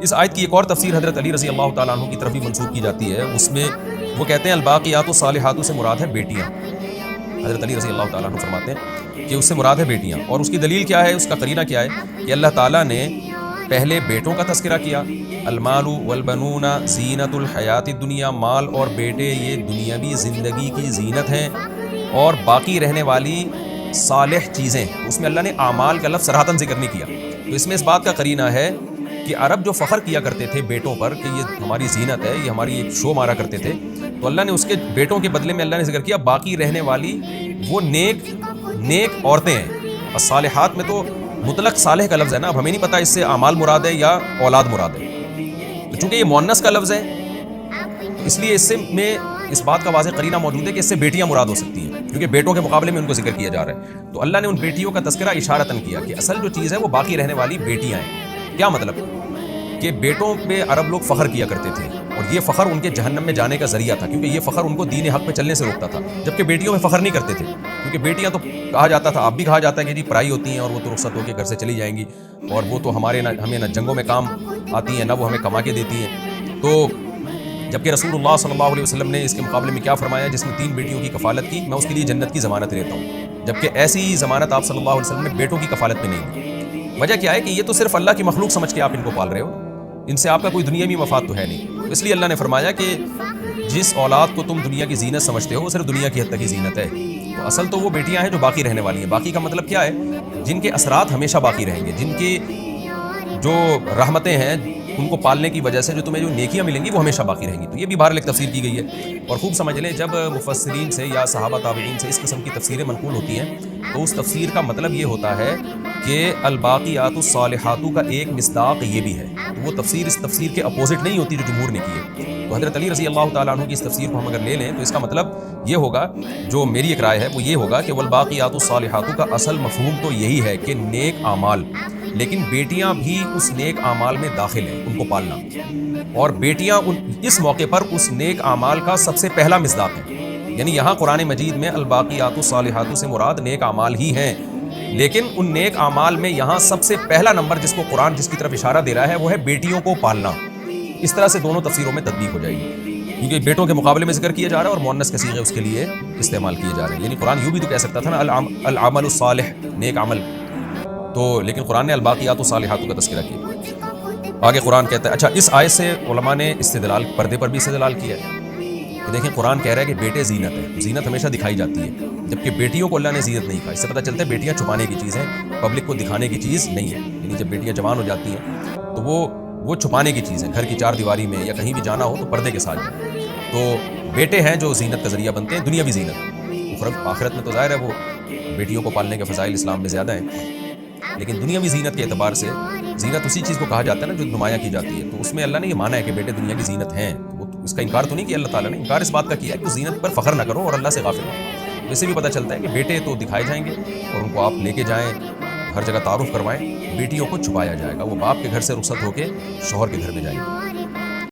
اس آیت کی ایک اور تفسیر حضرت علی رضی اللہ تعالیٰ عنہ کی طرف بھی منسوب کی جاتی ہے، اس میں وہ کہتے ہیں الباقیات الصالحات سے مراد ہے بیٹیاں۔ حضرت علی رضی اللہ تعالیٰ عنہ فرماتے ہیں کہ اس سے مراد ہے بیٹیاں، اور اس کی دلیل کیا ہے، اس کا قرینہ کیا ہے کہ اللہ تعالیٰ نے پہلے بیٹوں کا تذکرہ کیا، المال والبنون زینت الحیات الدنیا، مال اور بیٹے یہ دنیاوی زندگی کی زینت ہیں، اور باقی رہنے والی صالح چیزیں، اس میں اللہ نے اعمال کا لفظ صراحتاً ذکر نہیں کیا۔ تو اس میں اس بات کا قرینہ ہے کہ عرب جو فخر کیا کرتے تھے بیٹوں پر کہ یہ ہماری زینت ہے، یہ ہماری ایک شو مارا کرتے تھے، تو اللہ نے اس کے بیٹوں کے بدلے میں اللہ نے ذکر کیا باقی رہنے والی وہ نیک عورتیں ہیں۔ الصالحات میں تو مطلق صالح کا لفظ ہے نا، اب ہمیں نہیں پتہ اس سے اعمال مراد ہے یا اولاد مراد ہے، تو چونکہ یہ مؤنث کا لفظ ہے تو اس لیے اس سے میں اس بات کا واضح قرینہ موجود ہے کہ اس سے بیٹیاں مراد ہو سکتی ہیں، کیونکہ بیٹوں کے مقابلے میں ان کو ذکر کیا جا رہا ہے۔ تو اللہ نے ان بیٹیوں کا تذکرہ اشارتاً کیا کہ اصل جو چیز ہے وہ باقی رہنے والی بیٹیاں ہیں۔ کیا مطلب کہ بیٹوں پہ عرب لوگ فخر کیا کرتے تھے، اور یہ فخر ان کے جہنم میں جانے کا ذریعہ تھا، کیونکہ یہ فخر ان کو دین حق پہ چلنے سے روکتا تھا، جبکہ بیٹیوں میں فخر نہیں کرتے تھے، کیونکہ بیٹیاں تو کہا جاتا تھا، اب بھی کہا جاتا ہے کہ جی پرائی ہوتی ہیں اور وہ تو رخصت ہو کے گھر سے چلی جائیں گی، اور وہ تو ہمیں نہ جنگوں میں کام آتی ہیں نہ وہ ہمیں کما کے دیتی ہیں۔ تو جبکہ رسول اللہ صلی اللہ علیہ وسلم نے اس کے مقابلے میں کیا فرمایا، جس نے 3 بیٹیوں کی کفالت کی میں اس کے لیے جنت کی ضمانت لیتا ہوں، جبکہ ایسی ضمانت آپ صلی اللہ علیہ وسلم نے بیٹوں کی کفالت پہ نہیں دی۔ وجہ کیا ہے کہ یہ تو صرف اللہ کی مخلوق سمجھ کے آپ ان کو پال رہے ہو، ان سے آپ کا کوئی دنیاوی مفاد تو ہے نہیں، اس لیے اللہ نے فرمایا کہ جس اولاد کو تم دنیا کی زینت سمجھتے ہو وہ صرف دنیا کی حد تک کی زینت ہے، تو اصل تو وہ بیٹیاں ہیں جو باقی رہنے والی ہیں۔ باقی کا مطلب کیا ہے، جن کے اثرات ہمیشہ باقی رہیں گے، جن کی جو رحمتیں ہیں ان کو پالنے کی وجہ سے جو تمہیں جو نیکیاں ملیں گی وہ ہمیشہ باقی رہیں گی۔ تو یہ بھی بہرحال ایک تفسیر کی گئی ہے، اور خوب سمجھ لیں جب مفسرین سے یا صحابہ تابعین سے اس قسم کی تفسیریں منقول ہوتی ہیں تو اس تفسیر کا مطلب یہ ہوتا ہے کہ الباقیات الصالحات کا ایک مصداق یہ بھی ہے، تو وہ تفسیر اس تفسیر کے اپوزٹ نہیں ہوتی جو جمہور نے کی ہے۔ تو حضرت علی رضی اللہ تعالیٰ عنہ کی اس تفسیر کو ہم اگر لے لیں تو اس کا مطلب یہ ہوگا، جو میری ایک رائے ہے وہ یہ ہوگا کہ والباقیات الصالحات کا اصل مفہوم تو یہی ہے کہ نیک اعمال، لیکن بیٹیاں بھی اس نیک اعمال میں داخل ہیں، ان کو پالنا، اور بیٹیاں اس موقع پر اس نیک اعمال کا سب سے پہلا مصداق ہے۔ یعنی یہاں قرآن مجید میں الباقیات الصالحات سے مراد نیک اعمال ہی ہیں، لیکن ان نیک اعمال میں یہاں سب سے پہلا نمبر جس کو قرآن جس کی طرف اشارہ دے رہا ہے وہ ہے بیٹیوں کو پالنا۔ اس طرح سے دونوں تفسیروں میں تطبیق ہو جائے گی، کیونکہ بیٹوں کے مقابلے میں ذکر کیا جا رہا ہے اور مؤنث کے صیغے اس کے لیے استعمال کیے جا رہے ہیں۔ یعنی قرآن یوں بھی تو کہہ سکتا تھا نا العمل الصالح، نیک عمل، تو لیکن قرآن نے الباقیات الصالحات کا تذکرہ کیا۔ آگے قرآن کہتا ہے، اچھا اس آیت سے علماء نے استدلال پردے پر بھی استدلال کیا ہے کہ دیکھیں قرآن کہہ رہا ہے کہ بیٹے زینت ہیں، زینت ہمیشہ دکھائی جاتی ہے، جبکہ بیٹیوں کو اللہ نے زینت نہیں کہا۔ اس سے پتہ چلتا ہے بیٹیاں چھپانے کی چیز ہیں، پبلک کو دکھانے کی چیز نہیں ہے۔ یعنی جب بیٹیاں جوان ہو جاتی ہیں تو وہ چھپانے کی چیز ہے، گھر کی 4 دیواری میں یا کہیں بھی جانا ہو تو پردے کے ساتھ جائیں۔ تو بیٹے ہیں جو زینت کا ذریعہ بنتے ہیں، دنیاوی زینت، آخرت میں تو ظاہر ہے وہ بیٹیوں کو پالنے کے فضائل اسلام میں زیادہ ہیں، لیکن دنیاوی زینت کے اعتبار سے زینت اسی چیز کو کہا جاتا ہے نا جو نمایاں کی جاتی ہے۔ تو اس میں اللہ نے یہ مانا ہے کہ بیٹے دنیا کی زینت ہیں، وہ اس کا انکار تو نہیں کیا اللہ تعالیٰ نے، انکار اس بات کا کیا ہے کہ زینت پر فخر نہ کرو اور اللہ سے غافل ہو۔ اس سے بھی پتہ چلتا ہے کہ بیٹے تو دکھائے جائیں گے اور ان کو آپ لے کے جائیں، ہر جگہ تعارف کروائیں، بیٹیوں کو چھپایا جائے گا، وہ باپ کے گھر سے رخصت ہو کے شوہر کے گھر میں جائیں گے۔